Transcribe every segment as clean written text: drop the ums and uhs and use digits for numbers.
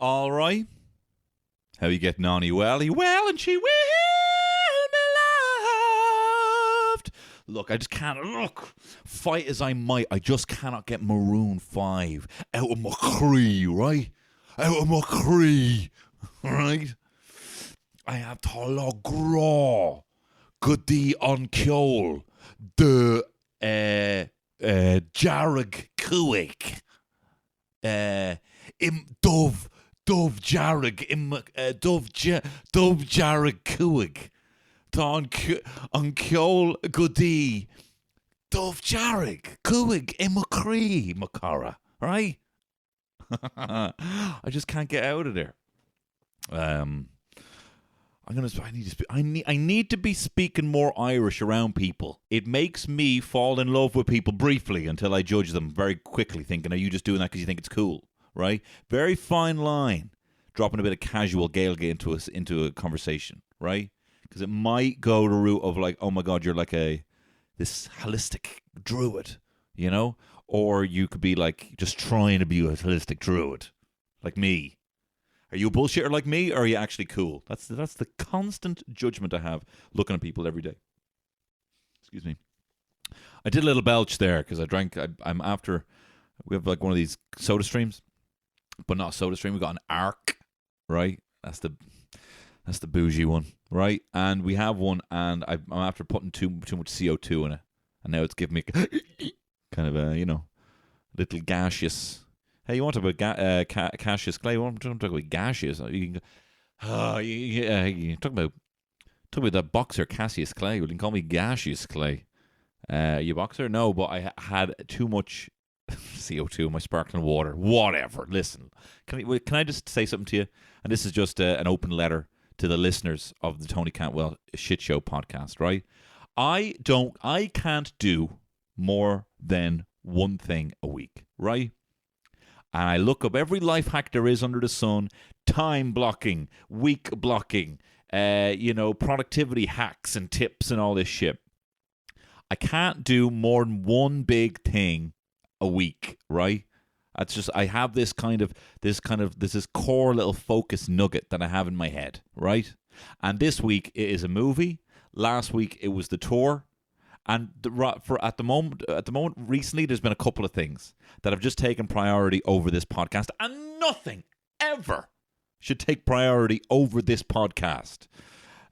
All right. How you getting on? You well? You well? And she will be loved. Look, I just can't. Look, fight as I might, I just cannot get Maroon 5 out of my cree, right? Out of my cree, right? I have to graw. Goody on Kjol. The Jarrig Kuik. Dove Jarrig Kuig. On Kjol Goody. Dove Jarrig Kuig Imacree Macara. Right? I just can't get out of there. I need to be speaking more Irish around people. It makes me fall in love with people briefly until I judge them very quickly, thinking, are you just doing that because you think it's cool? Right? Very fine line. Dropping a bit of casual Gaeilge into a conversation, right? Because it might go the route of like, oh my God, you're like this holistic druid, you know? Or you could be like just trying to be a holistic druid, like me. Are you a bullshitter like me, or are you actually cool? That's the constant judgment I have looking at people every day. Excuse me. I did a little belch there because I drank. I'm after. We have like one of these soda streams, but not a soda stream. We got an Arc, right? That's the bougie one, right? And we have one, and I'm after putting too much CO2 in it, and now it's giving me kind of a little gaseous. Hey, you want to talk about Cassius Clay? You want to talk about gaseous? You talk about that boxer Cassius Clay. Well, you can call me gaseous Clay. You boxer? No, but I had too much CO2 in my sparkling water. Whatever. Listen, can I just say something to you? And this is just an open letter to the listeners of the Tony Cantwell Shit Show podcast. Right? I can't do more than one thing a week. Right? And I look up every life hack there is under the sun, time blocking, week blocking, productivity hacks and tips and all this shit. I can't do more than one big thing a week, right? That's just, I have this core little focus nugget that I have in my head, right? And this week it is a movie. Last week it was the tour. And at the moment, recently, there's been a couple of things that have just taken priority over this podcast, and nothing ever should take priority over this podcast.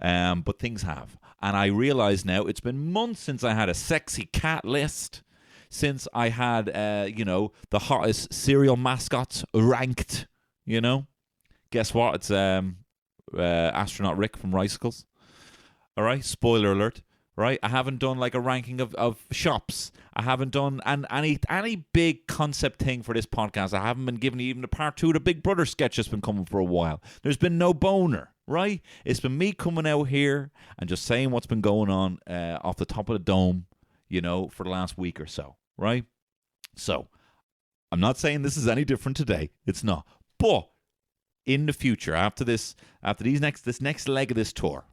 But things have, and I realize now it's been months since I had a sexy cat list, since I had the hottest cereal mascots ranked. Guess what? It's astronaut Rick from Ricicles. All right, spoiler alert. Right, I haven't done like a ranking of shops. I haven't done any big concept thing for this podcast. I haven't been given even a part 2 of the Big Brother sketch that's been coming for a while. There's been no boner, right? It's been me coming out here and just saying what's been going on off the top of the dome, for the last week or so, right? So, I'm not saying this is any different today. It's not. But in the future, after this next leg of this tour,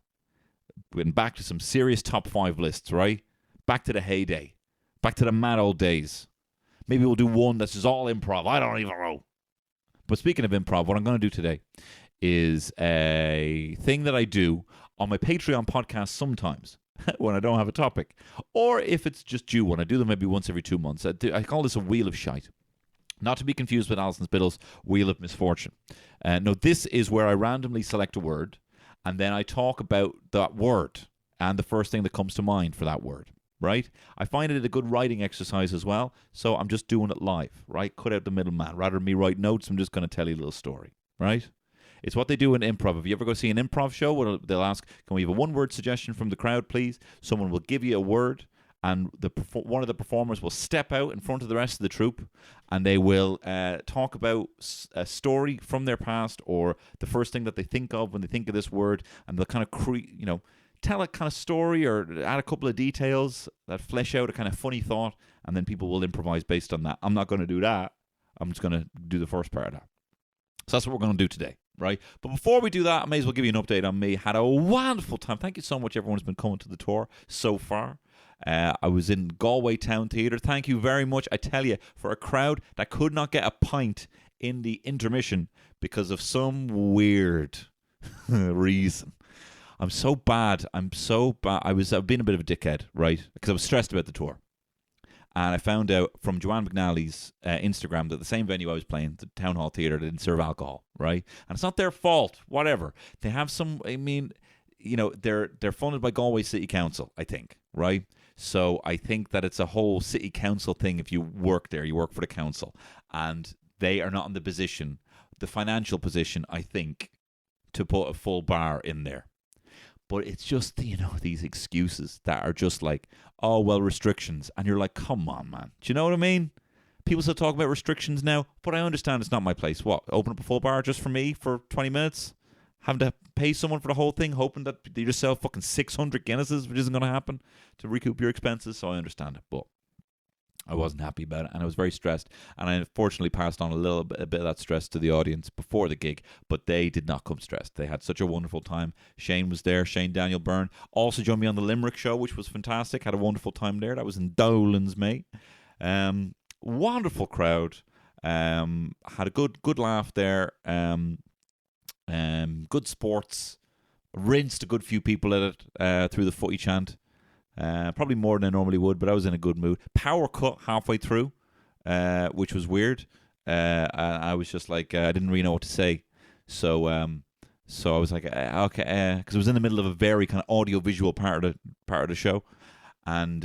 getting back to some serious top 5 lists, right? Back to the heyday. Back to the mad old days. Maybe we'll do one that's just all improv. I don't even know. But speaking of improv, what I'm going to do today is a thing that I do on my Patreon podcast sometimes when I don't have a topic. Or if it's just due one. I do them maybe once every 2 months. I call this a Wheel of Shite. Not to be confused with Alison Spittle's Wheel of Misfortune. No, this is where I randomly select a word, and then I talk about that word and the first thing that comes to mind for that word, right? I find it a good writing exercise as well, so I'm just doing it live, right? Cut out the middleman. Rather than me write notes, I'm just going to tell you a little story, right? It's what they do in improv. If you ever go see an improv show, where they'll ask, can we have a one-word suggestion from the crowd, please? Someone will give you a word, and one of the performers will step out in front of the rest of the troupe, and they will talk about a story from their past or the first thing that they think of when they think of this word, and they'll kind of tell a kind of story or add a couple of details that flesh out a kind of funny thought, and then people will improvise based on that. I'm not going to do that. I'm just going to do the first part of that. So that's what we're going to do today, right? But before we do that, I may as well give you an update on me. Had a wonderful time. Thank you so much, everyone who's been coming to the tour so far. I was in Galway Town Theatre. Thank you very much. I tell you, for a crowd that could not get a pint in the intermission because of some weird reason. I'm so bad. I've been a bit of a dickhead, right? Because I was stressed about the tour. And I found out from Joanne McNally's Instagram that the same venue I was playing, the Town Hall Theatre, didn't serve alcohol, right? And it's not their fault, whatever. They have some, I mean, they're funded by Galway City Council, I think, right? So I think that it's a whole city council thing. If you work there, you work for the council. And they are not in the financial position, I think, to put a full bar in there. But it's just, these excuses that are just like, oh, well, restrictions. And you're like, come on, man. Do you know what I mean? People still talk about restrictions now, but I understand it's not my place. What, open up a full bar just for me for 20 minutes? Having to pay someone for the whole thing, hoping that you just sell fucking 600 Guinnesses, which isn't going to happen, to recoup your expenses. So I understand it, but I wasn't happy about it, and I was very stressed. And I unfortunately passed on a bit of that stress to the audience before the gig, but they did not come stressed. They had such a wonderful time. Shane was there, Shane Daniel Byrne. Also joined me on the Limerick show, which was fantastic. Had a wonderful time there. That was in Dolan's, mate. Wonderful crowd. Had a good laugh there. Good sports. Rinsed a good few people at it through the footy chant. Probably more than I normally would, but I was in a good mood. Power cut halfway through, which was weird. I was just like, I didn't really know what to say. So I was like, okay, because it was in the middle of a very kind of audio-visual part of the show, and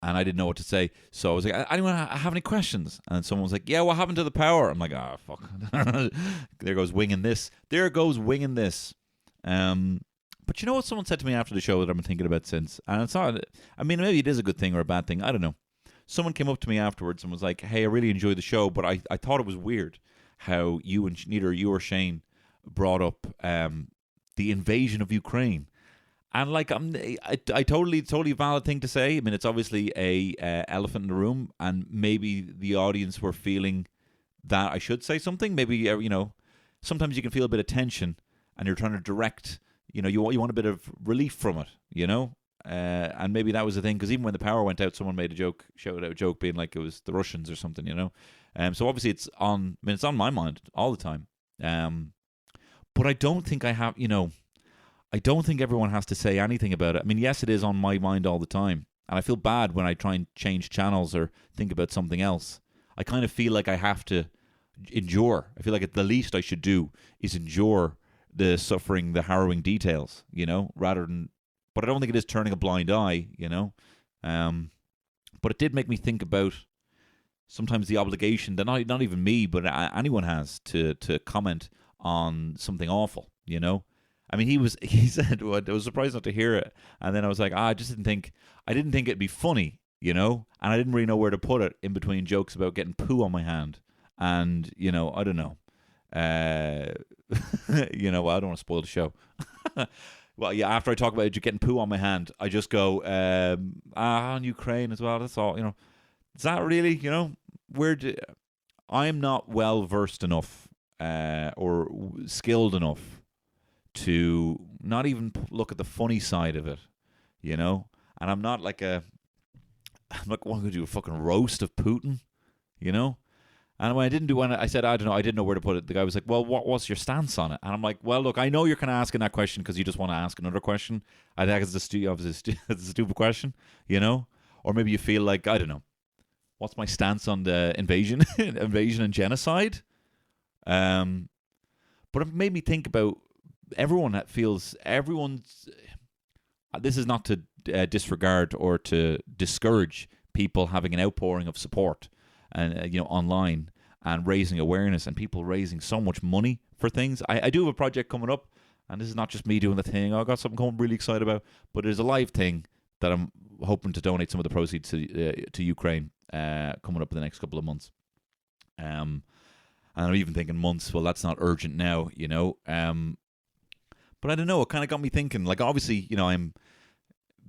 I didn't know what to say. So I was like, anyone have any questions? And someone was like, yeah, what happened to the power? I'm like, oh, fuck. There goes winging this. But you know what someone said to me after the show that I've been thinking about since? And it's not, I mean, maybe it is a good thing or a bad thing. I don't know. Someone came up to me afterwards and was like, hey, I really enjoyed the show, but I thought it was weird how neither you or Shane brought up the invasion of Ukraine. And like, I totally valid thing to say. I mean, it's obviously a elephant in the room, and maybe the audience were feeling that I should say something. Maybe, sometimes you can feel a bit of tension and you're trying to direct, you want a bit of relief from it, and maybe that was the thing, because even when the power went out, someone made a joke, shouted out a joke, being like it was the Russians or something, So obviously it's on my mind all the time. But I don't think I don't think everyone has to say anything about it. I mean, yes, it is on my mind all the time, and I feel bad when I try and change channels or think about something else. I kind of feel like I have to endure. I feel like the least I should do is endure the suffering, the harrowing details, rather than, but I don't think it is turning a blind eye, but it did make me think about sometimes the obligation that not even me, but anyone has to comment on something awful, I mean, he said, well, I was surprised not to hear it. And then I was like, I didn't think it'd be funny, and I didn't really know where to put it in between jokes about getting poo on my hand. And, I don't know. Well, I don't want to spoil the show. Well, yeah, after I talk about getting poo on my hand, I just go, on Ukraine as well. That's all, Is that really, I'm not well versed enough or skilled enough to not even look at the funny side of it, And I'm not going to do a fucking roast of Putin, And when I said, I don't know, I didn't know where to put it. The guy was like, well, what's your stance on it? And I'm like, well, look, I know you're kind of asking that question because you just want to ask another question. I think it's a stupid question, Or maybe you feel like, I don't know, what's my stance on the invasion and genocide? But it made me think about this is not to disregard or to discourage people having an outpouring of support and online and raising awareness, and people raising so much money for things. I do have a project coming up, and this is not just me doing the thing. I got something I'm really excited about, but there's a live thing that I'm hoping to donate some of the proceeds to Ukraine coming up in the next couple of months. And I'm even thinking months. Well, that's not urgent now, But I don't know. It kind of got me thinking. Like, obviously, I'm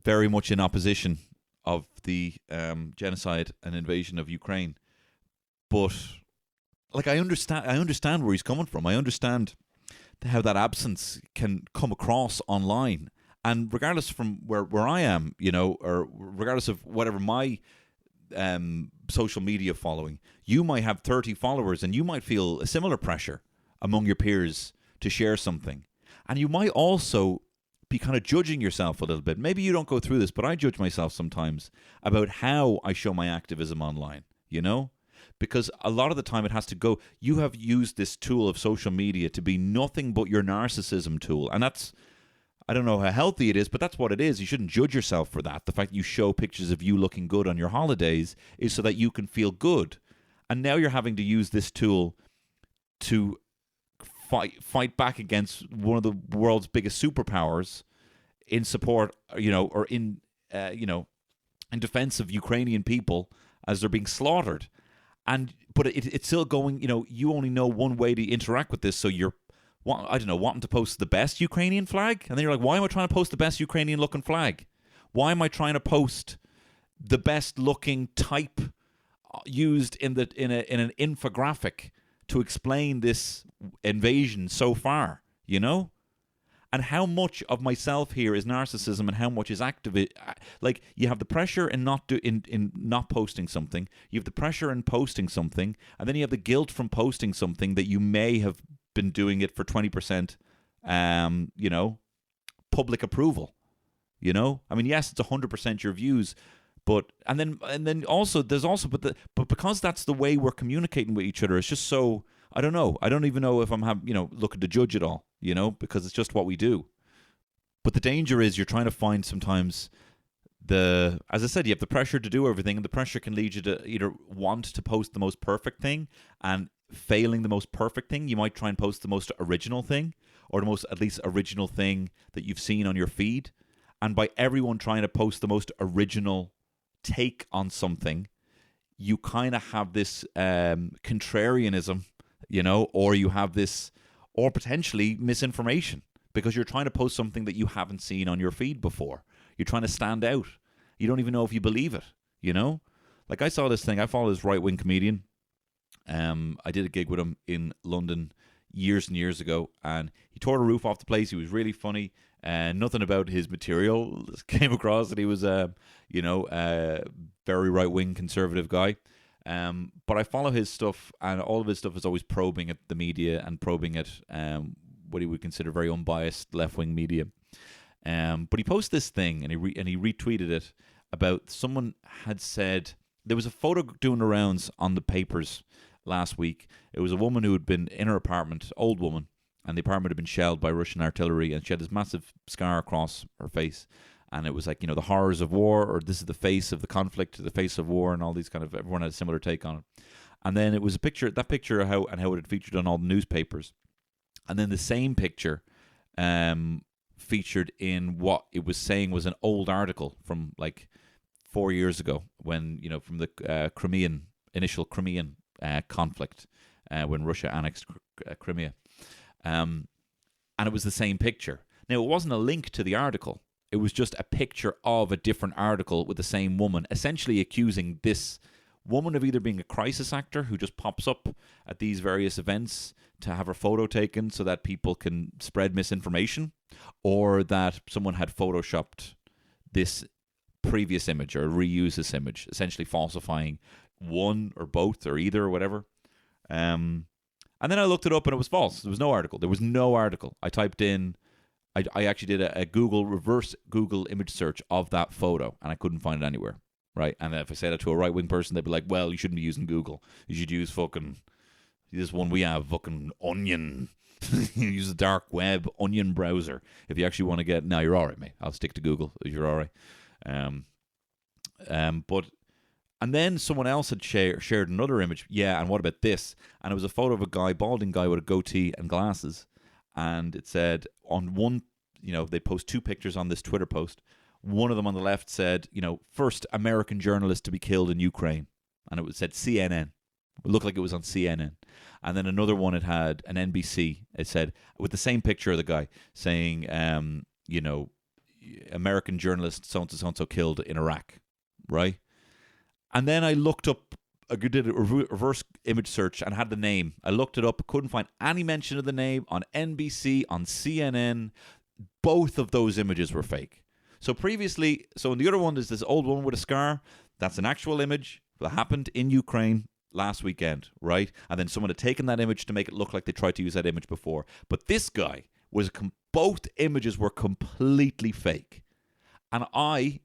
very much in opposition of the genocide and invasion of Ukraine. But like, I understand where he's coming from. I understand how that absence can come across online, and regardless from where I am, or regardless of whatever my social media following. You might have 30 followers and you might feel a similar pressure among your peers to share something. And you might also be kind of judging yourself a little bit. Maybe you don't go through this, but I judge myself sometimes about how I show my activism online, you know? Because a lot of the time it has to go, you have used this tool of social media to be nothing but your narcissism tool. And that's, I don't know how healthy it is, but that's what it is. You shouldn't judge yourself for that. The fact that you show pictures of you looking good on your holidays is so that you can feel good. And now you're having to use this tool to fight back against one of the world's biggest superpowers in support, or in defense of Ukrainian people as they're being slaughtered. But it's still going, you only know one way to interact with this, so you're, wanting to post the best Ukrainian flag? And then you're like, why am I trying to post the best Ukrainian looking flag? Why am I trying to post the best looking type used in an infographic to explain this invasion so far, And how much of myself here is narcissism and how much is active? Like, you have the pressure in not posting something, you have the pressure in posting something, and then you have the guilt from posting something that you may have been doing it for 20%, public approval. I mean, yes, it's 100% your views, but because that's the way we're communicating with each other, it's just so, I don't know. I don't even know if I'm looking to judge it all, because it's just what we do. But the danger is you're trying to find sometimes as I said, you have the pressure to do everything, and the pressure can lead you to either want to post the most perfect thing, and failing the most perfect thing, you might try and post the most original thing, or the most, at least, original thing that you've seen on your feed. And by everyone trying to post the most original take on something, you kind of have this contrarianism, or you have this, or potentially misinformation, because you're trying to post something that you haven't seen on your feed before. You're trying to stand out. You don't even know if you believe it, Like, I saw this thing. I follow this right-wing comedian. I did a gig with him in London years and years ago, and he tore the roof off the place. He was really funny, and nothing about his material came across that he was a very right-wing conservative guy. But I follow his stuff, and all of his stuff is always probing at the media and probing at what he would consider very unbiased left-wing media. But he posted this thing, and he retweeted it about, someone had said, there was a photo doing the rounds on the papers last week. It was a woman who had been in her apartment, old woman, and the apartment had been shelled by Russian artillery, and she had this massive scar across her face. And it was like, the horrors of war, or this is the face of the conflict, the face of war, and all these kind of, everyone had a similar take on it. And then it was that picture how it had featured on all the newspapers. And then the same picture featured in what it was saying was an old article from like 4 years ago, when, from the initial Crimean conflict, when Russia annexed Crimea. And it was the same picture. Now, it wasn't a link to the article. It was just a picture of a different article with the same woman, essentially accusing this woman of either being a crisis actor who just pops up at these various events to have her photo taken so that people can spread misinformation, or that someone had photoshopped this previous image or reuse this image, essentially falsifying one or both or either or whatever. And then I looked it up and it was false. There was no article. There was no article. I typed in, I actually did a reverse Google image search of that photo, and I couldn't find it anywhere. Right? And if I say that to a right-wing person, they'd be like, well, you shouldn't be using Google. You should use fucking this one we have, fucking Onion. Use the dark web Onion browser if you actually want to get. No, you're all right, mate. I'll stick to Google if you're all right. And then someone else had shared another image. Yeah, and what about this? And it was a photo of a guy, balding guy with a goatee and glasses. And it said on one, they post two pictures on this Twitter post. One of them on the left said, first American journalist to be killed in Ukraine. And it said CNN. It looked like it was on CNN. And then another one, it had an NBC. It said, with the same picture of the guy, saying, American journalist so-and-so killed in Iraq. Right? And then I looked up, I did a reverse image search and had the name. I looked it up, couldn't find any mention of the name on NBC, on CNN. Both of those images were fake. So previously, in the other one, there's this old woman with a scar. That's an actual image. that happened in Ukraine last weekend, right? And then someone had taken that image to make it look like they tried to use that image before. But this guy both images were completely fake. And I'm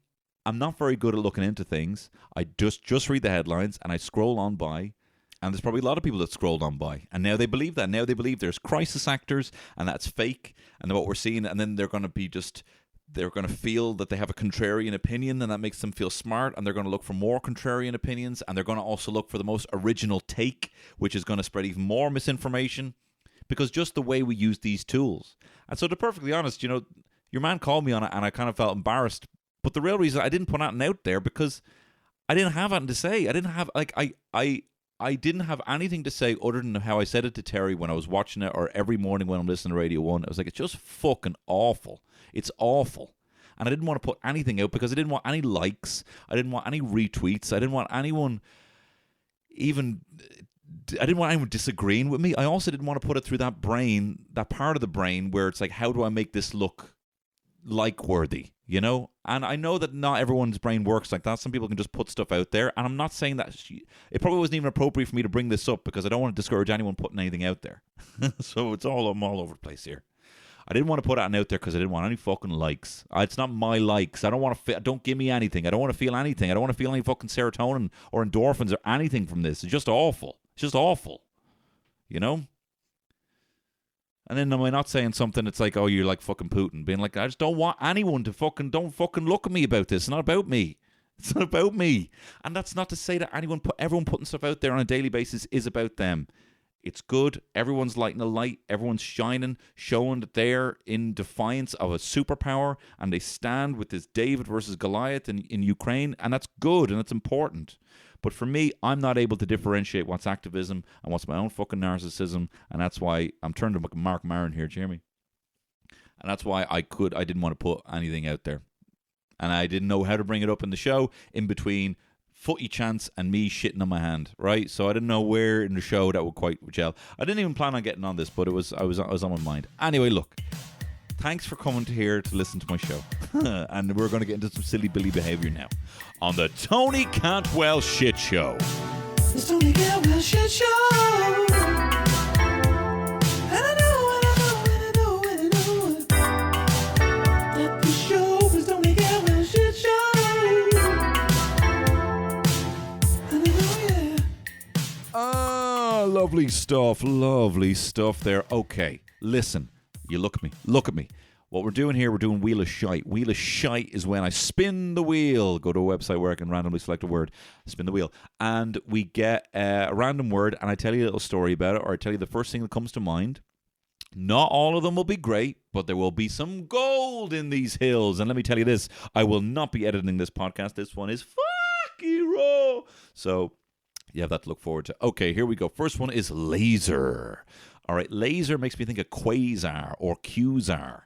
not very good at looking into things. I just read the headlines and I scroll on by. And there's probably a lot of people that scrolled on by. And now they believe that. Now they believe there's crisis actors and that's fake. And what we're seeing, and then they're going to feel that they have a contrarian opinion, and that makes them feel smart, and they're going to look for more contrarian opinions, and they're going to also look for the most original take, which is going to spread even more misinformation, because just the way we use these tools. And so to be perfectly honest, your man called me on it, and I kind of felt embarrassed. But the real reason I didn't put anything out there, because I didn't have anything to say. I didn't have, I didn't have anything to say other than how I said it to Terry when I was watching it, or every morning when I'm listening to Radio 1. I was like, it's just fucking awful. It's awful. And I didn't want to put anything out because I didn't want any likes. I didn't want any retweets. I didn't want anyone disagreeing with me. I also didn't want to put it through that part of the brain where it's like, how do I make this look like-worthy, And I know that not everyone's brain works like that. Some people can just put stuff out there. And I'm not saying that it probably wasn't even appropriate for me to bring this up because I don't want to discourage anyone putting anything out there. So I'm all over the place here. I didn't want to put anything out there because I didn't want any fucking likes. It's not my likes. I don't want to. Don't give me anything. I don't want to feel anything. I don't want to feel any fucking serotonin or endorphins or anything from this. It's just awful. It's just awful. And then am I not saying something that's like, oh, you're like fucking Putin, being like, I just don't want anyone to don't fucking look at me about this. It's not about me. It's not about me. And that's not to say that everyone putting stuff out there on a daily basis is about them. It's good. Everyone's lighting a light. Everyone's shining, showing that they're in defiance of a superpower, and they stand with this David versus Goliath in Ukraine, and that's good and it's important. But for me, I'm not able to differentiate what's activism and what's my own fucking narcissism, and that's why I'm turning to Mark Maron here, Jeremy. And that's why I didn't want to put anything out there. And I didn't know how to bring it up in the show in between footy chants and me shitting on my hand, right? So I didn't know where in the show that would quite gel. I didn't even plan on getting on this, but I was on my mind. Anyway, look, thanks for coming here to listen to my show. And we're going to get into some silly Billy behavior now on the Tony Cantwell Shit Show. The Tony Cantwell Shit Show. Lovely stuff there. Okay, listen, you look at me. What we're doing here, we're doing Wheel of Shite. Wheel of Shite is when I spin the wheel, go to a website where I can randomly select a word, spin the wheel, and we get a random word, and I tell you a little story about it, or I tell you the first thing that comes to mind. Not all of them will be great, but there will be some gold in these hills. And let me tell you this, I will not be editing this podcast. This one is fucking raw. So you have that to look forward to. Okay, here we go. First one is laser. All right, laser makes me think of quasar or Qzar.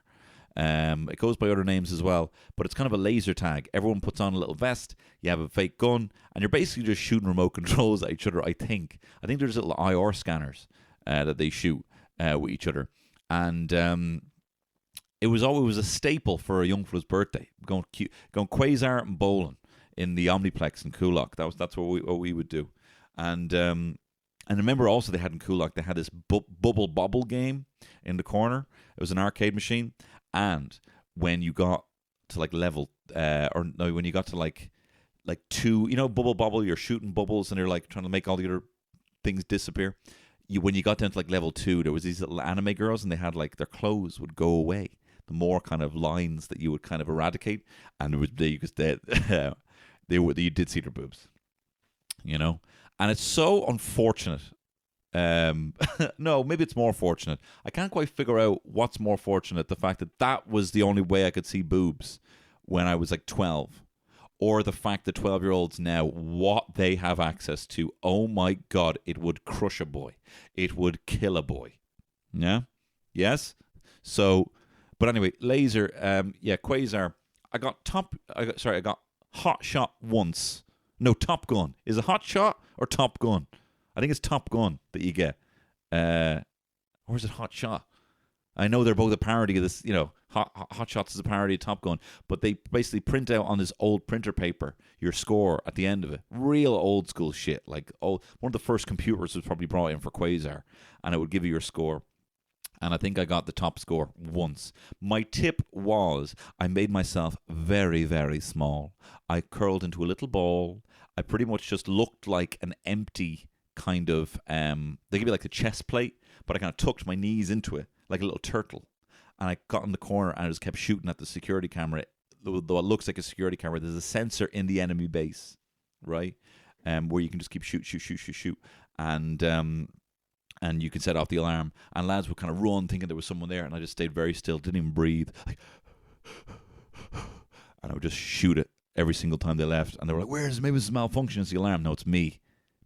It goes by other names as well, but it's kind of a laser tag. Everyone puts on a little vest, you have a fake gun, and you're basically just shooting remote controls at each other, I think. I think there's little IR scanners that they shoot with each other. And it was always a staple for a young fella's birthday, going quasar and bowling in the Omniplex in Coolock. That's what we would do. And remember also they had in Coolock, they had this bubble bobble game in the corner. It was an arcade machine. And when you got to like level, when you got to like 2, bubble bobble, you're shooting bubbles and you're like trying to make all the other things disappear. When you got down to like level 2, there was these little anime girls and they had like their clothes would go away. The more kind of lines that you would kind of eradicate, and you did see their boobs, And it's so unfortunate. No, maybe it's more fortunate. I can't quite figure out what's more fortunate. The fact that was the only way I could see boobs when I was like 12. Or the fact that 12-year-olds now, what they have access to, oh my God, it would crush a boy. It would kill a boy. Yeah? Yes? So, but anyway, laser, quasar. I got hot shot once. No, Top Gun. Is it hot shot or Top Gun? I think it's Top Gun that you get. Or is it Hot Shot? I know they're both a parody of this, Hot Shots is a parody of Top Gun, but they basically print out on this old printer paper your score at the end of it. Real old school shit. Like one of the first computers was probably brought in for Quasar, and it would give you your score. And I think I got the top score once. My tip was I made myself very, very small. I curled into a little ball. I pretty much just looked like an empty kind of, they give you like a chest plate, but I kind of tucked my knees into it like a little turtle. And I got in the corner and I just kept shooting at the security camera. Though it looks like a security camera, there's a sensor in the enemy base, right? Where you can just keep shoot. And you can set off the alarm. And lads would kind of run thinking there was someone there. And I just stayed very still, didn't even breathe. Like, and I would just shoot it every single time they left. And they were like, where is maybe this malfunction? It's the alarm. No, it's me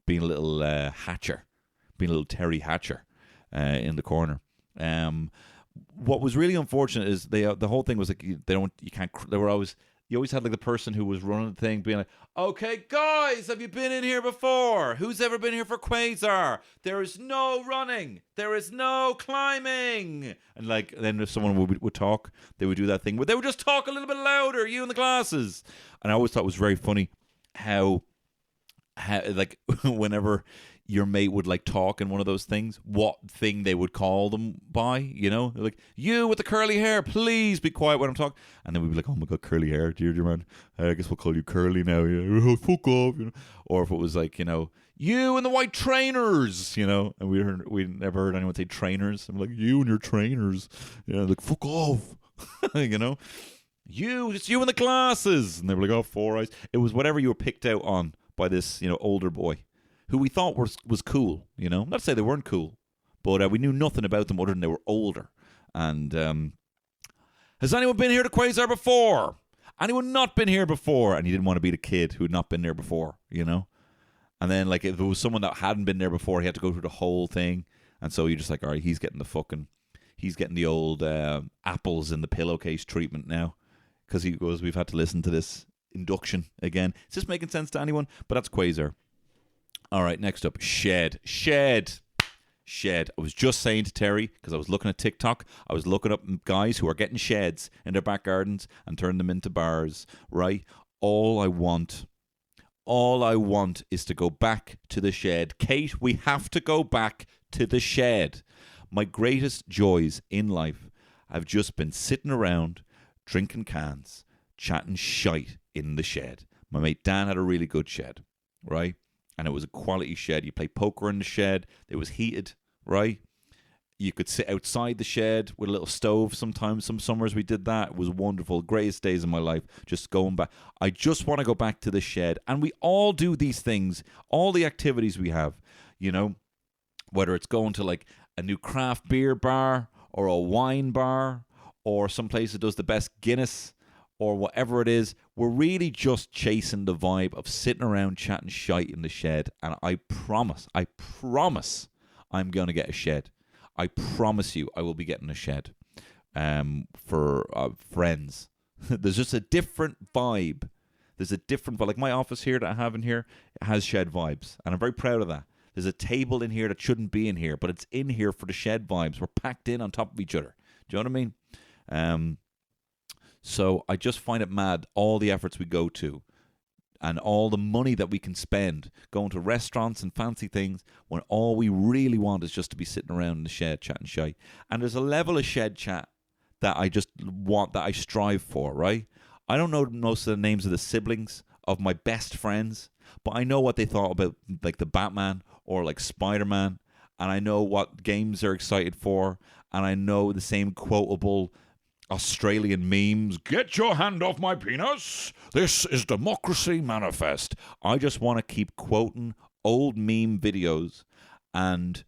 being a little Hatcher, being a little Terry Hatcher in the corner. What was really unfortunate is the whole thing was like you always had like the person who was running the thing being like, okay guys, have you been in here before? Who's ever been here for Quasar? There is no running, there is no climbing. And like then if someone would talk, they would do that thing where they would just talk a little bit louder, you in the glasses. And I always thought it was very funny how like whenever your mate would like talk in one of those things, what thing they would call them by, you know? They're like, you with the curly hair, please be quiet when I'm talking. And then we'd be like, oh my God, curly hair, dear man. I guess we'll call you Curly now. Yeah. Fuck off, you know? Or if it was like, you know, you and the white trainers, you know? And we never heard anyone say trainers. I'm like, you and your trainers. You know, like, fuck off, you know? It's you and the glasses. And they were like, oh, 4 eyes. It was whatever you were picked out on by this, you know, older boy, who we thought was cool, you know? Not to say they weren't cool, but we knew nothing about them other than they were older. And has anyone been here to Quasar before? Anyone not been here before? And he didn't want to be the kid who had not been there before, you know? And then, like, if there was someone that hadn't been there before, he had to go through the whole thing. And so you're just like, all right, he's getting the old apples in the pillowcase treatment now. Because he goes, we've had to listen to this induction again. Is this making sense to anyone? But that's Quasar. All right, next up, Shed. I was just saying to Terry, because I was looking at TikTok, I was looking up guys who are getting sheds in their back gardens and turning them into bars, right? All I want is to go back to the shed. Kate, we have to go back to the shed. My greatest joys in life have just been sitting around, drinking cans, chatting shite in the shed. My mate Dan had a really good shed, right? And it was a quality shed. You play poker in the shed. It was heated, right? You could sit outside the shed with a little stove sometimes. Some summers we did that. It was wonderful. Greatest days of my life. Just going back. I just want to go back to the shed. And we all do these things. All the activities we have, you know, whether it's going to like a new craft beer bar or a wine bar or some place that does the best Guinness or whatever it is, we're really just chasing the vibe of sitting around chatting shite in the shed. And I promise I'm going to get a shed. I promise you I will be getting a shed for friends. There's just a different vibe. There's a different vibe. Like my office here that I have in here, it has shed vibes. And I'm very proud of that. There's a table in here that shouldn't be in here, but it's in here for the shed vibes. We're packed in on top of each other. Do you know what I mean? So I just find it mad, all the efforts we go to and all the money that we can spend going to restaurants and fancy things when all we really want is just to be sitting around in the shed chatting shite. And there's a level of shed chat that I just want, that I strive for, right? I don't know most of the names of the siblings of my best friends, but I know what they thought about like the Batman or like Spider-Man, and I know what games they're excited for, and I know the same quotable Australian memes. Get your hand off my penis. This is Democracy Manifest. I just want to keep quoting old meme videos and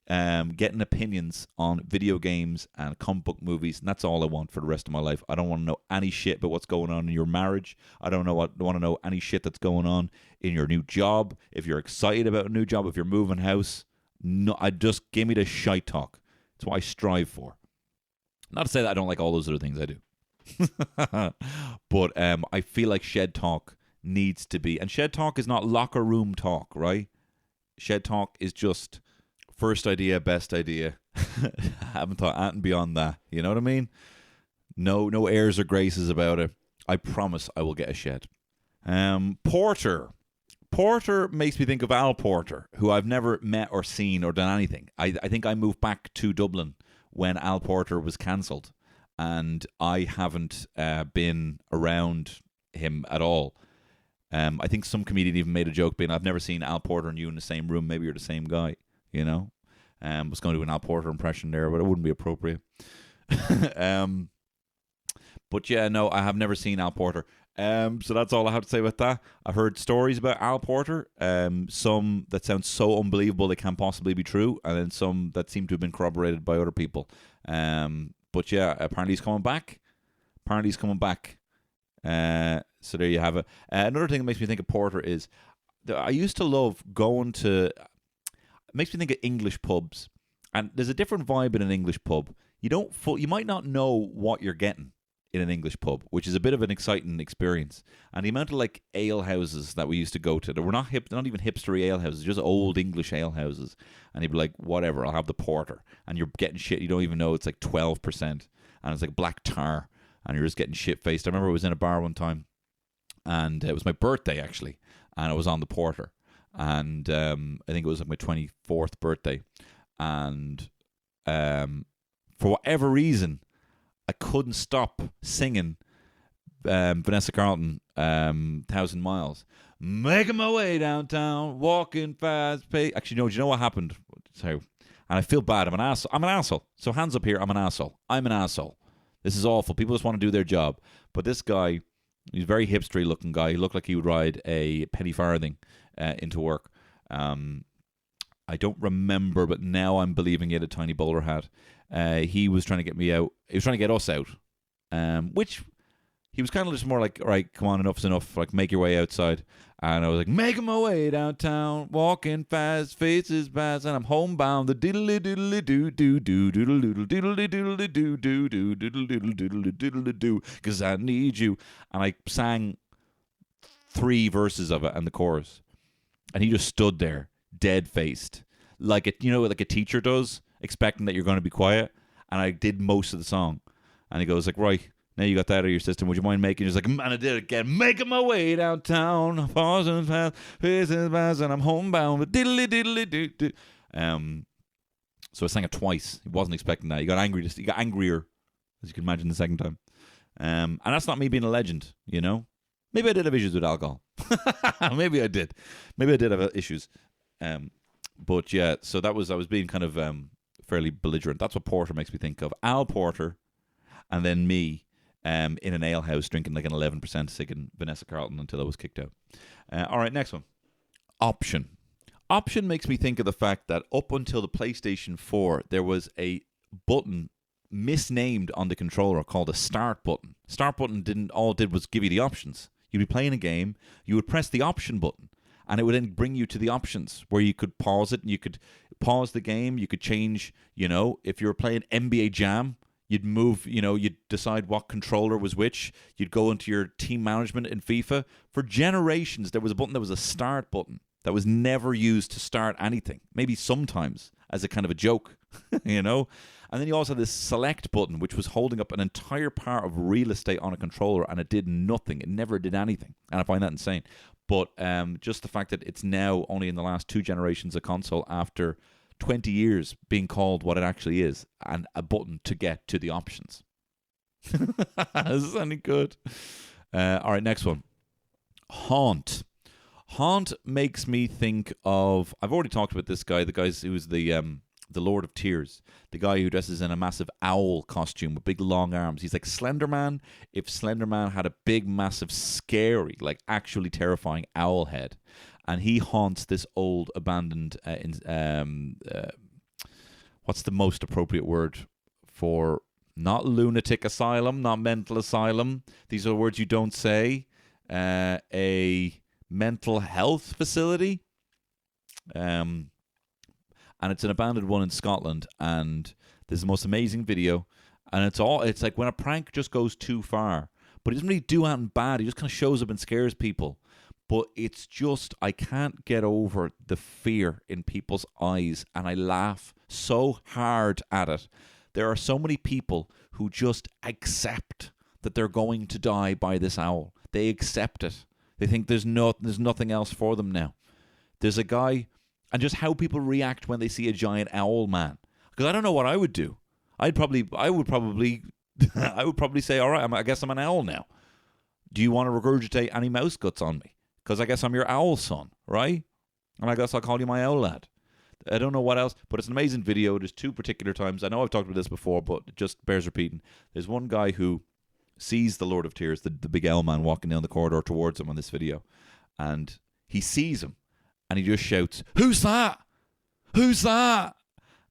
getting opinions on video games and comic book movies, and that's all I want for the rest of my life. I don't want to know any shit about what's going on in your marriage. I don't want to know any shit that's going on in your new job. If you're excited about a new job, if you're moving house, no, I just give me the shite talk. It's what I strive for. Not to say that I don't like all those other things, I do. But I feel like shed talk needs to be, and shed talk is not locker room talk, right? Shed talk is just first idea, best idea. Haven't thought anything beyond that. You know what I mean? No airs or graces about it. I promise I will get a shed. Porter. Porter makes me think of Al Porter, who I've never met or seen or done anything. I think I moved back to Dublin when Al Porter was cancelled, and I haven't been around him at all. I think some comedian even made a joke being, I've never seen Al Porter and you in the same room. Maybe you're the same guy, you know? Was going to do an Al Porter impression there, but it wouldn't be appropriate. But yeah, no, I have never seen Al Porter. So that's all I have to say about that. I've heard stories about Al Porter, some that sound so unbelievable they can't possibly be true, and then some that seem to have been corroborated by other people. But yeah, apparently he's coming back. So there you have it. Another thing that makes me think of Porter is I used to love going to. It makes me think of English pubs, and there's a different vibe in an English pub. You might not know what you're getting in an English pub, which is a bit of an exciting experience. And the amount of like ale houses that we used to go to, that were not even hipstery ale houses, just old English ale houses. And you'd be like, whatever, I'll have the porter. And you're getting shit you don't even know, it's like 12%. And it's like black tar. And you're just getting shit faced. I remember I was in a bar one time, and it was my birthday actually, and I was on the porter. And I think it was like my 24th birthday. And for whatever reason, I couldn't stop singing Vanessa Carlton, 1,000 Miles. Making my way downtown, walking fast pace. Actually, no, do you know what happened? So, and I feel bad. I'm an asshole. So hands up here, I'm an asshole. This is awful. People just want to do their job. But this guy, he's a very hipstery looking guy. He looked like he would ride a penny farthing into work. I don't remember, but now I'm believing he had a tiny bowler hat. He was trying to get me out. He was trying to get us out, which he was kind of just more like, all right, come on, enough's enough. Like, make your way outside. And I was like, making my way downtown, walking fast, faces pass, and I'm homebound. The diddly diddly doo doo doo doodle doodle diddly diddly doo doo doo diddle diddle diddle diddle doo, because I need you. And I sang 3 verses of it and the chorus, and he just stood there, dead faced, like like a teacher does, expecting that you're going to be quiet. And I did most of the song, and he goes like, right, now you got that out of your system, would you mind making? He's like, man, I did it again, making my way downtown, pausing fast, faces fast, and I'm homebound with diddly diddly doo doo. So I sang it twice. He wasn't expecting that. He got angry. He got angrier, as you can imagine, the second time. And that's not me being a legend, you know. Maybe I did have issues with alcohol. Maybe I did. Maybe I did have issues. But yeah, so I was being kind of fairly belligerent. That's what Porter makes me think of. Al Porter, and then me in an ale house drinking like an 11% singing Vanessa Carlton until I was kicked out. All right, next one. Option. Option makes me think of the fact that up until the PlayStation 4, there was a button misnamed on the controller called a start button. Start button did was give you the options. You'd be playing a game, you would press the option button, and it would then bring you to the options where you could pause it, and you could pause the game, you could change, if you were playing NBA Jam, you'd move, you'd decide what controller was which, you'd go into your team management in FIFA. For generations, there was a button that was a start button that was never used to start anything, maybe sometimes as a kind of a joke, And then you also had this select button, which was holding up an entire part of real estate on a controller, and it did nothing. It never did anything. And I find that insane. But just the fact that it's now only in the last 2 generations a console after 20 years being called what it actually is, and a button to get to the options. Is this any good? All right, next one. Haunt. Haunt makes me think of... I've already talked about this guy, the guy who's the Lord of Tears, the guy who dresses in a massive owl costume with big long arms. He's like Slender Man if Slender Man had a big, massive, scary, like actually terrifying owl head. And he haunts this old abandoned, what's the most appropriate word for, not lunatic asylum, not mental asylum. These are words you don't say. A mental health facility. And it's an abandoned one in Scotland, and there's the most amazing video, and it's like when a prank just goes too far, but he doesn't really do anything bad, he just kind of shows up and scares people, but it's just, I can't get over the fear in people's eyes, and I laugh so hard at it. There are so many people who just accept that they're going to die by this owl. They accept it. They think there's nothing else for them now. There's a guy, and just how people react when they see a giant owl man. Because I don't know what I would do. I would probably I would probably say, all right, I guess I'm an owl now. Do you want to regurgitate any mouse guts on me? Because I guess I'm your owl son, right? And I guess I'll call you my owl lad. I don't know what else, but it's an amazing video. There's two particular times. I know I've talked about this before, but it just bears repeating. There's one guy who sees the Lord of Tears, the big owl man, walking down the corridor towards him on this video. And he sees him, and he just shouts, "Who's that? Who's that?"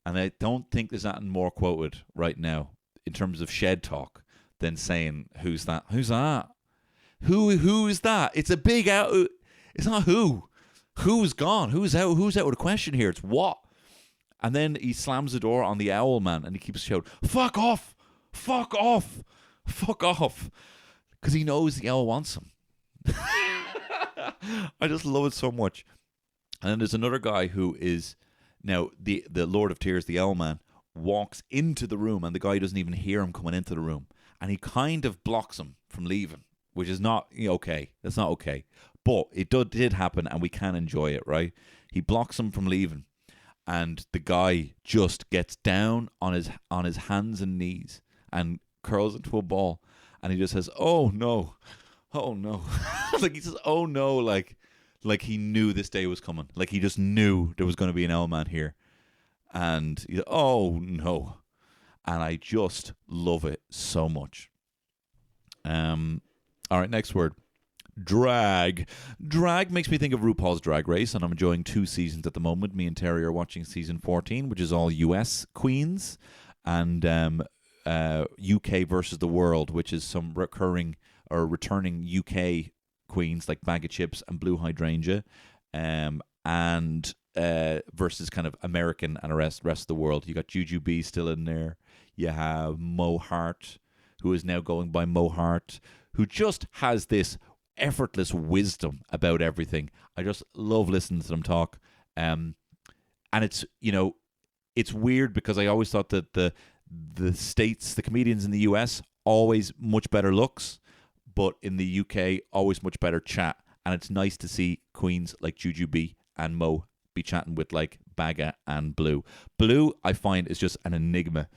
And I don't think there's anything more quoted right now in terms of shed talk than saying, "Who's that? Who's that? Who is that? It's a big owl. It's not who. Who's gone? Who's out? Who's out with a question here? It's what?" And then he slams the door on the owl man and he keeps shouting, "Fuck off! Fuck off! Fuck off!" Because he knows the owl wants him. I just love it so much. And then there's another guy who is now the Lord of Tears, the owl man, walks into the room and the guy doesn't even hear him coming into the room. And he kind of blocks him from leaving, which is not okay. That's not okay. But it did happen, and we can enjoy it, right? He blocks him from leaving, and the guy just gets down on his hands and knees and curls into a ball, and he just says, "Oh no, oh no," like he says, "Oh no," like he knew this day was coming, like he just knew there was going to be an owl man here, and he, "Oh no," and I just love it so much. All right, next word. Drag. Drag makes me think of RuPaul's Drag Race, and I'm enjoying 2 seasons at the moment. Me and Terry are watching season 14, which is all US queens, and UK versus the world, which is some recurring or returning UK queens like Bag of Chips and Blue Hydrangea, and versus kind of American and the rest of the world. You got Jujubee still in there. You have Mo Hart, who is now going by Mo Hart, who just has this effortless wisdom about everything. I just love listening to them talk. And it's, it's weird because I always thought that the States, the comedians in the US, always much better looks, but in the UK, always much better chat. And it's nice to see queens like Jujubee and Mo be chatting with like Baga and Blue. Blue, I find, is just an enigma.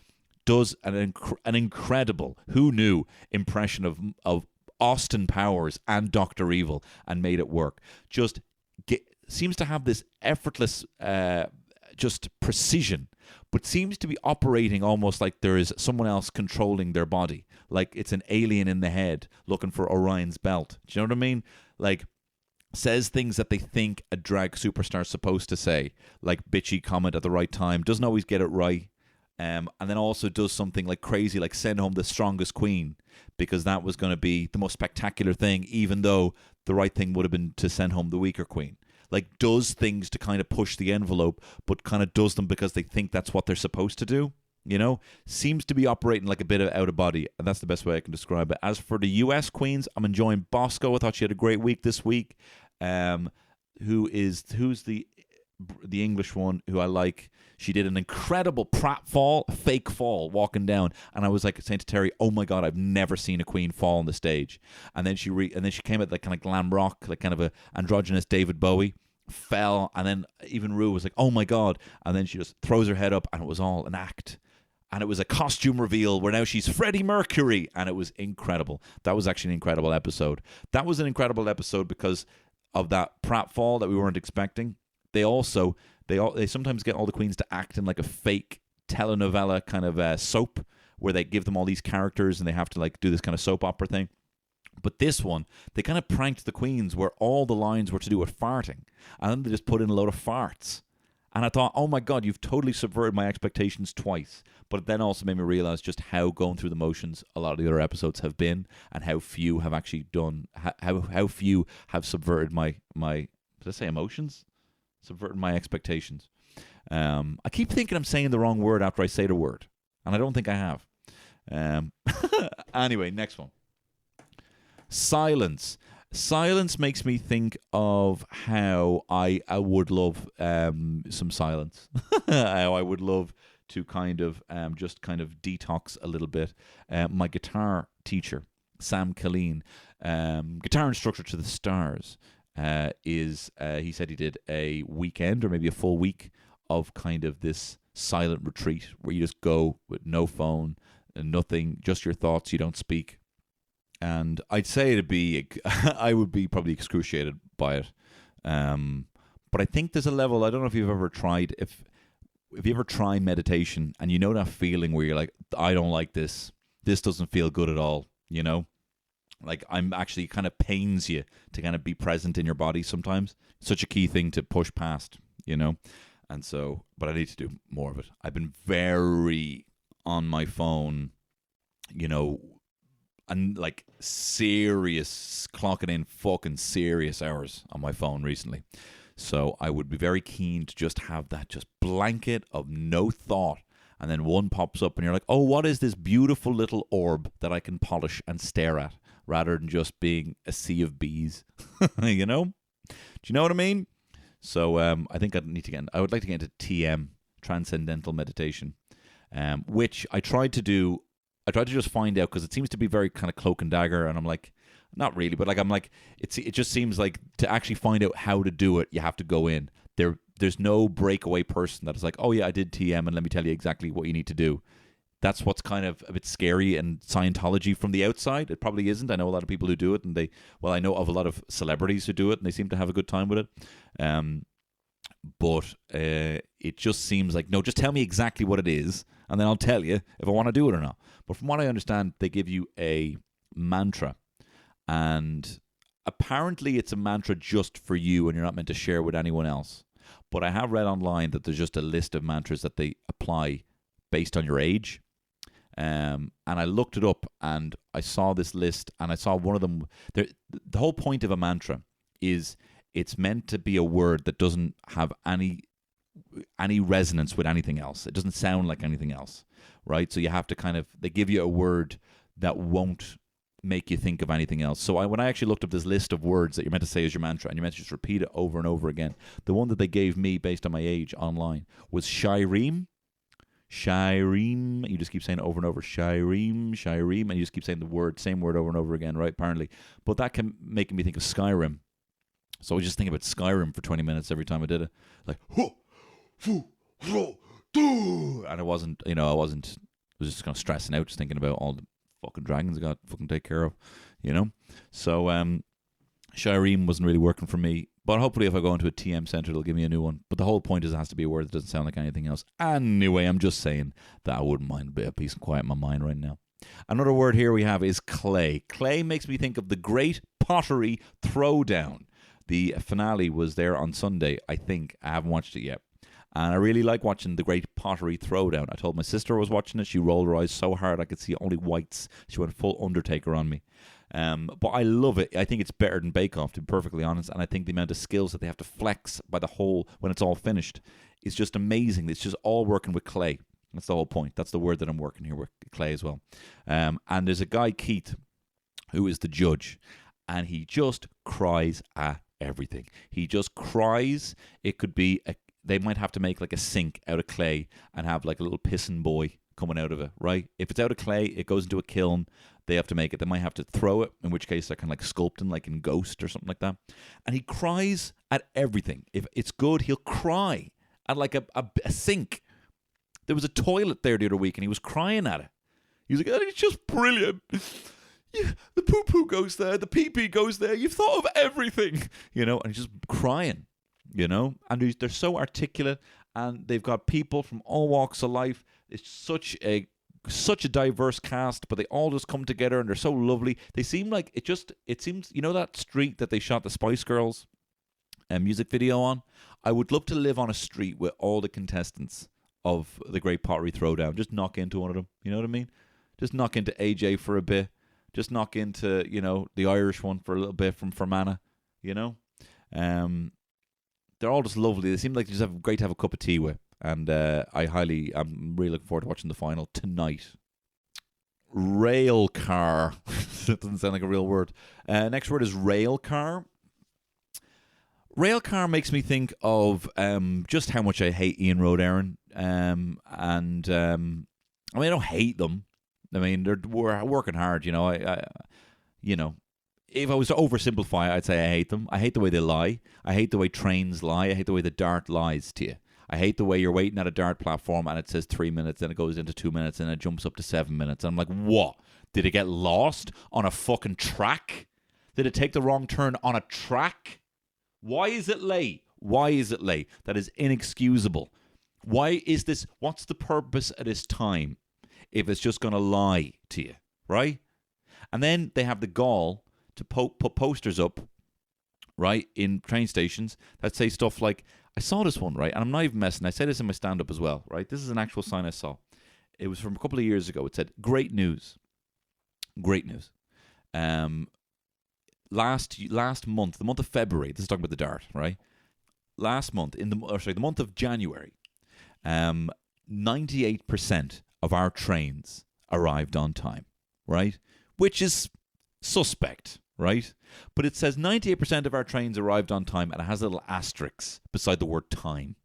Does an incredible, who knew, impression of Austin Powers and Dr. Evil and made it work. Just seems to have this effortless just precision, but seems to be operating almost like there is someone else controlling their body, like it's an alien in the head looking for Orion's belt. Do you know what I mean? Like, says things that they think a drag superstar's supposed to say, like bitchy comment at the right time, doesn't always get it right. And then also does something like crazy, like send home the strongest queen, because that was going to be the most spectacular thing, even though the right thing would have been to send home the weaker queen. Like, does things to kind of push the envelope, but kind of does them because they think that's what they're supposed to do. Seems to be operating like a bit of out of body, and that's the best way I can describe it. As for the US queens, I'm enjoying Bosco. I thought she had a great week this week. Who's the English one who I like? She did an incredible fake fall walking down, and I was like saying to Terry, "Oh my god, I've never seen a queen fall on the stage." And then she came at like kind of glam rock, like kind of a androgynous David Bowie, fell, and then even Rue was like, "Oh my god!" And then she just throws her head up, and it was all an act, and it was a costume reveal where now she's Freddie Mercury, and it was incredible. That was actually an incredible episode. That was an incredible episode because of that pratfall that we weren't expecting. They sometimes get all the queens to act in like a fake telenovela kind of soap where they give them all these characters and they have to like do this kind of soap opera thing. But this one, they kind of pranked the queens where all the lines were to do with farting, and then they just put in a load of farts. And I thought, oh my god, you've totally subverted my expectations twice. But it then also made me realize just how going through the motions a lot of the other episodes have been, and how few have actually done, how few have subverted my did I say emotions? Subverting my expectations. I keep thinking I'm saying the wrong word after I say the word, and I don't think I have. Anyway, next one. Silence. Silence makes me think of how I would love some silence. How I would love to kind of just kind of detox a little bit. My guitar teacher, Sam Killeen, guitar instructor to the stars, he said he did a weekend or maybe a full week of kind of this silent retreat where you just go with no phone and nothing, just your thoughts, you don't speak. And I'd say I would be probably excruciated by it. But I think there's a level, I don't know if you've ever tried, if you ever try meditation and you know that feeling where you're like, I don't like this doesn't feel good at all, you know? Like I'm actually kind of pains you to kind of be present in your body sometimes. Such a key thing to push past, you know? And so, but I need to do more of it. I've been very on my phone, you know, and like serious, clocking in fucking serious hours on my phone recently. So I would be very keen to just have that just blanket of no thought. And then one pops up and you're like, oh, what is this beautiful little orb that I can polish and stare at rather than just being a sea of bees, you know? Do you know what I mean? So I think I would like to get into TM, Transcendental Meditation, which I tried to do. I tried to just find out because it seems to be very kind of cloak and dagger, and I'm like, not really, but like I'm like, it just seems like to actually find out how to do it, you have to go in. There's no breakaway person that is like, oh yeah, I did TM, and let me tell you exactly what you need to do. That's what's kind of a bit scary and Scientology from the outside. It probably isn't. I know a lot of people who do it, and I know of a lot of celebrities who do it, and they seem to have a good time with it. But it just seems like, no, just tell me exactly what it is, and then I'll tell you if I want to do it or not. But from what I understand, they give you a mantra, and apparently it's a mantra just for you, and you're not meant to share with anyone else. But I have read online that there's just a list of mantras that they apply based on your age. And I looked it up, and I saw this list, and I saw one of them. The whole point of a mantra is it's meant to be a word that doesn't have any resonance with anything else. It doesn't sound like anything else, right? So you have to they give you a word that won't make you think of anything else. So when I actually looked up this list of words that you're meant to say as your mantra, and you're meant to just repeat it over and over again, the one that they gave me based on my age online was Shireen. Shireen. You just keep saying it over and over. Shireen, Shireen, and you just keep saying the same word over and over again, right? Apparently. But that can make me think of Skyrim. So I was just thinking about Skyrim for 20 minutes every time I did it. Like, and I was just kind of stressing out, just thinking about all the fucking dragons I got to fucking take care of, you know? So, Shireen wasn't really working for me. But hopefully if I go into a TM center, they'll give me a new one. But the whole point is it has to be a word that doesn't sound like anything else. Anyway, I'm just saying that I wouldn't mind a bit of peace and quiet in my mind right now. Another word here we have is clay. Clay makes me think of the Great Pottery Throwdown. The finale was there on Sunday, I think. I haven't watched it yet. And I really like watching the Great Pottery Throwdown. I told my sister I was watching it. She rolled her eyes so hard I could see only whites. She went full Undertaker on me. But I love it. I think it's better than Bake Off, to be perfectly honest. And I think the amount of skills that they have to flex by the whole when it's all finished is just amazing. It's just all working with clay. That's the whole point. That's the word that I'm working here with, clay as well. And there's a guy, Keith, who is the judge, and he just cries at everything. He just cries. It could be they might have to make like a sink out of clay and have like a little pissing boy coming out of it, right? If it's out of clay, it goes into a kiln. They have to make it. They might have to throw it, in which case they're kind of like sculpting, like in Ghost or something like that. And he cries at everything. If it's good, he'll cry at like a sink. There was a toilet there the other week, and he was crying at it. He was like, oh, it's just brilliant. Yeah, the poo-poo goes there, the pee-pee goes there. You've thought of everything, you know, and he's just crying, you know. And they're so articulate, and they've got people from all walks of life. It's such a diverse cast, but they all just come together, and they're so lovely. They seem like it seems, you know, that street that they shot the Spice Girls music video on? I would love to live on a street with all the contestants of the Great Pottery Throwdown. Just knock into one of them, you know what I mean? Just knock into AJ for a bit. Just knock into, you know, the Irish one for a little bit from Fermanagh, you know? They're all just lovely. They seem like they just have great to have a cup of tea with. And I'm really looking forward to watching the final tonight. Rail car. That doesn't sound like a real word. Next word is rail car. Rail car makes me think of just how much I hate Ian Road Aaron. I mean, I don't hate them. I mean, we're working hard. You know, you know, if I was to oversimplify, I'd say I hate them. I hate the way they lie. I hate the way trains lie. I hate the way the dart lies to you. I hate the way you're waiting at a dart platform and it says 3 minutes, then it goes into 2 minutes, and it jumps up to 7 minutes. And I'm like, what? Did it get lost on a fucking track? Did it take the wrong turn on a track? Why is it late? Why is it late? That is inexcusable. Why is this? What's the purpose of this time if it's just going to lie to you, right? And then they have the gall to put posters up, right, in train stations that say stuff like, I saw this one, right, and I'm not even messing. I say this in my stand-up as well, right? This is an actual sign I saw. It was from a couple of years ago. It said, great news. Great news. Last month, the month of February, this is talking about the dart, right? Last month, the month of January, 98% of our trains arrived on time, right? Which is suspect, right? But it says 98% of our trains arrived on time, and it has a little asterisk beside the word time.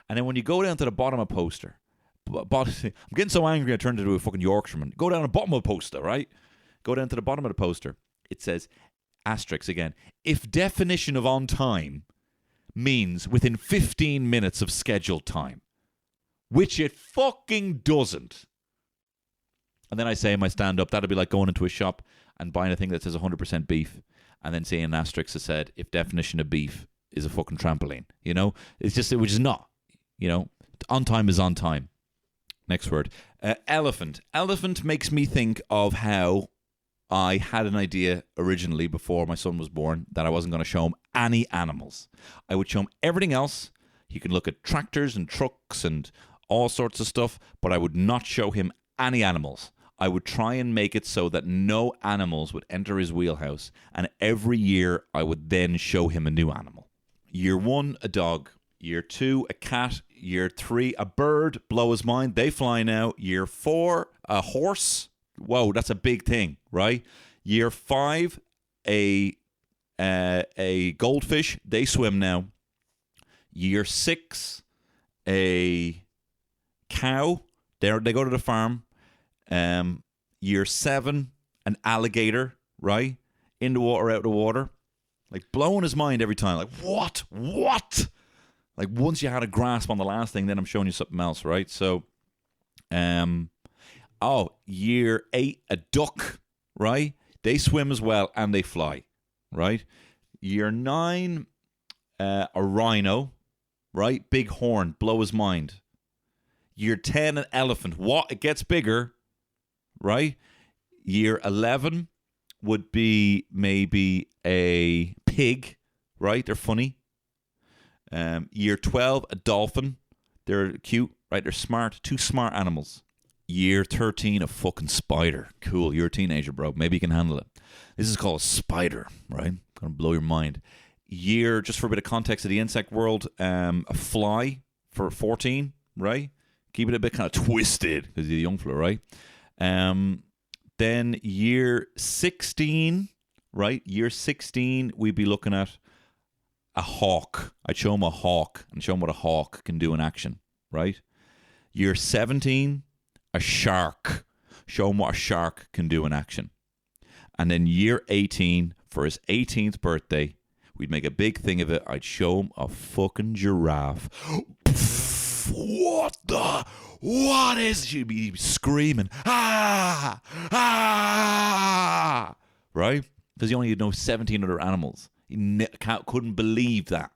And then when you go down to the bottom of a poster, I'm getting so angry I turned into a fucking Yorkshireman. Go down to the bottom of the poster, right? Go down to the bottom of the poster. It says, asterisk again, if definition of on time means within 15 minutes of scheduled time, which it fucking doesn't. And then I say in my stand-up, that'd be like going into a shop and buying a thing that says 100% beef, and then seeing an asterisk that said, if definition of beef is a fucking trampoline. You know? It's just, which is not. You know? On time is on time. Next word. Elephant. Elephant makes me think of how I had an idea originally before my son was born that I wasn't going to show him any animals. I would show him everything else. He could look at tractors and trucks and all sorts of stuff, but I would not show him any animals. I would try and make it so that no animals would enter his wheelhouse, and every year I would then show him a new animal. Year 1, a dog. Year 2, a cat. Year 3, a bird. Blow his mind. They fly now. Year 4, a horse. Whoa, that's a big thing, right? Year 5, a goldfish. They swim now. Year 6, a cow. They go to the farm. Year 7, an alligator, right? In the water, out of the water. Like, blowing his mind every time. Like, what? Like, once you had a grasp on the last thing, then I'm showing you something else, right? So, year 8, a duck, right? They swim as well, and they fly, right? Year 9, a rhino, right? Big horn, blow his mind. Year 10, an elephant. What? It gets bigger, right? Year 11 would be maybe a pig, right? They're funny. Year 12, a dolphin. They're cute, right? They're smart. 2 smart animals. Year 13, a fucking spider. Cool. You're a teenager, bro. Maybe you can handle it. This is called a spider, right? Gonna blow your mind. Year, just for a bit of context of the insect world, a fly for 14, right? Keep it a bit kind of twisted because you're a young fella, right? Then year 16, right? Year 16, we'd be looking at a hawk. I'd show him a hawk and show him what a hawk can do in action, right? Year 17, a shark. Show him what a shark can do in action. And then year 18, for his 18th birthday, we'd make a big thing of it. I'd show him a fucking giraffe. What is? She'd be screaming, ah, right? Because he only know 17 other animals. He couldn't believe that.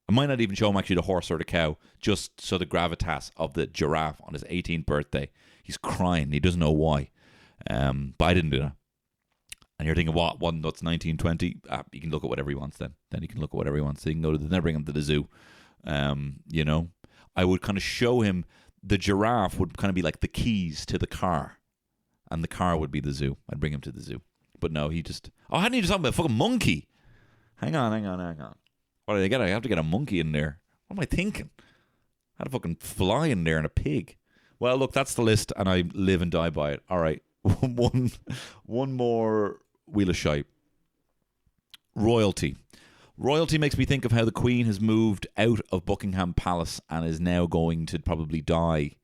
I might not even show him actually the horse or the cow, just so the gravitas of the giraffe on his 18th birthday. He's crying. He doesn't know why. But I didn't do that. And you're thinking, what? One that's 1920? He can look at whatever he wants then. Then he can look at whatever he wants. So he can go to then bring him to the zoo. You know, I would kind of show him the giraffe would kind of be like the keys to the car, and the car would be the zoo. I'd bring him to the zoo. But no, he just... Oh, I need to talk about a fucking monkey. Hang on. What do I get? I have to get a monkey in there. What am I thinking? I had a fucking fly in there and a pig. Well, look, that's the list, and I live and die by it. All right. One more Wheel of Shite. Royalty. Royalty makes me think of how the Queen has moved out of Buckingham Palace and is now going to probably die.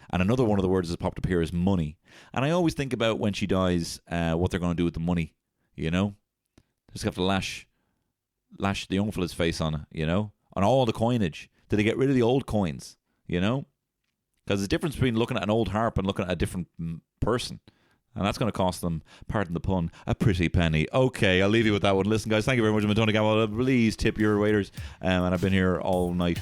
And another one of the words that's popped up here is money. And I always think about when she dies, what they're going to do with the money, you know? Just have to lash the young fella's face on it, you know? On all the coinage. Did they get rid of the old coins, you know? Because there's a difference between looking at an old harp and looking at a different person. And that's going to cost them, pardon the pun, a pretty penny. Okay, I'll leave you with that one. Listen, guys, thank you very much. I'm Tony Gamble. Please tip your waiters. And I've been here all night.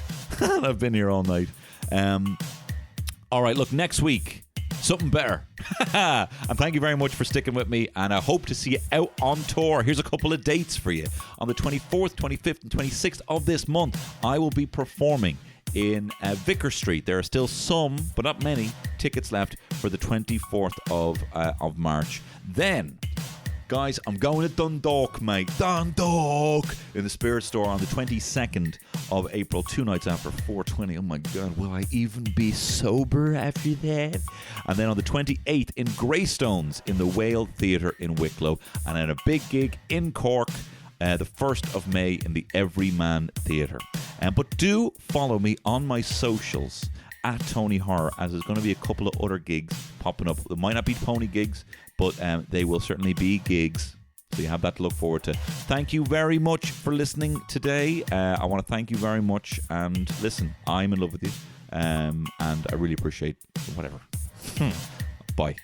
All right, look, next week, something better. And thank you very much for sticking with me. And I hope to see you out on tour. Here's a couple of dates for you. On the 24th, 25th, and 26th of this month, I will be performing in Vicar Street. There are still some, but not many, tickets left for the 24th of March. Then, guys, I'm going to Dundalk, mate. Dundalk! In the Spirit Store on the 22nd of April, 2 nights after 4:20. Oh my God, will I even be sober after that? And then on the 28th in Greystones in the Whale Theatre in Wicklow. And then a big gig in Cork, the 1st of May in the Everyman Theatre. But do follow me on my socials at Tony Horror, as there's going to be a couple of other gigs popping up. They might not be pony gigs, but they will certainly be gigs. So you have that to look forward to. Thank you very much for listening today. I want to thank you very much. And listen, I'm in love with you. And I really appreciate whatever. Bye.